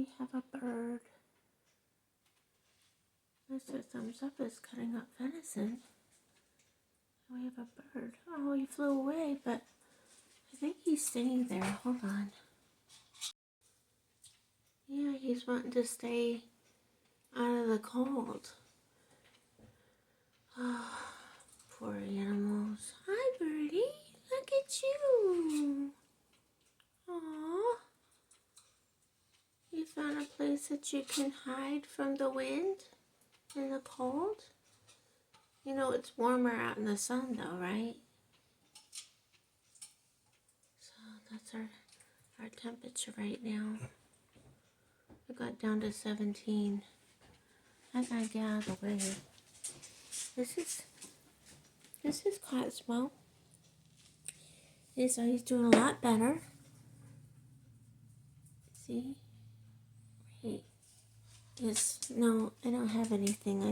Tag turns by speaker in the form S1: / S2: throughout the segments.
S1: we have a bird. Mr. Thumbs Up is cutting up venison. We have a bird. Oh, he flew away, but I think he's staying there. Hold on. Yeah, he's wanting to stay out of the cold. Oh, poor animals. Hi, birdie. Look at you. Aww. You found a place that you can hide from the wind and the cold? You know, it's warmer out in the sun, though, right? So that's our temperature right now. It got down to 17. I gotta get out of the way. This is Cosmo. He's doing a lot better. See? Right. No, I don't have anything.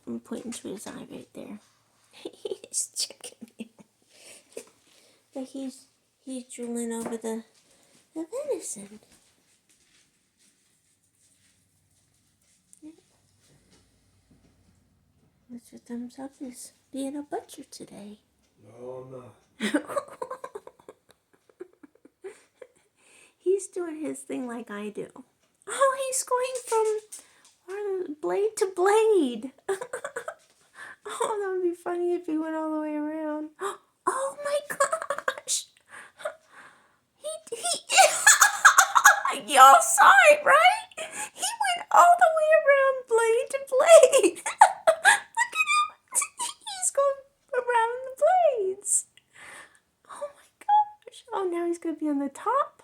S1: I'm pointing to his eye right there. He's checking me. But he's drooling over the venison. Mr. Thumbs Up is being a butcher today.
S2: No, I'm not.
S1: He's doing his thing like I do. Oh, he's going from blade to blade. Oh, that would be funny if he went all the way around. Oh my gosh! He y'all saw it, right? He went all the way around blade to blade. Look at him. He's going around the blades. Oh my gosh. Oh, now he's going to be on the top.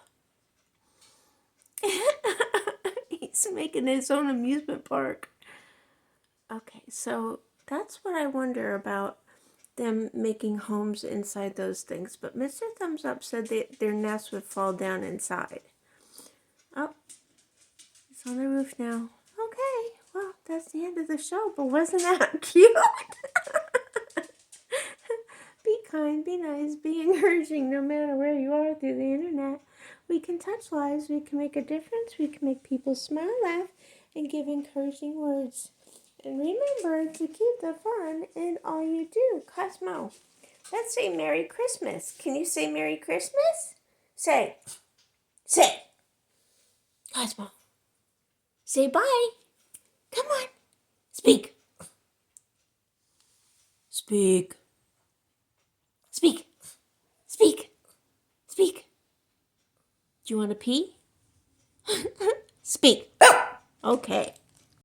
S1: He's making his own amusement park. Okay, so that's what I wonder about them making homes inside those things. But Mr. Thumbs Up said their nest would fall down inside. Oh, it's on the roof now. Okay, well, that's the end of the show, but wasn't that cute? Be kind, be nice, be encouraging no matter where you are through the internet. We can touch lives, we can make a difference, we can make people smile, laugh, and give encouraging words. And remember to keep the fun in all you do. Cosmo, let's say Merry Christmas. Can you say Merry Christmas? Say. Cosmo, say bye. Come on. Speak. Speak. Speak. Speak. Speak. Do you want to pee? Speak. Okay.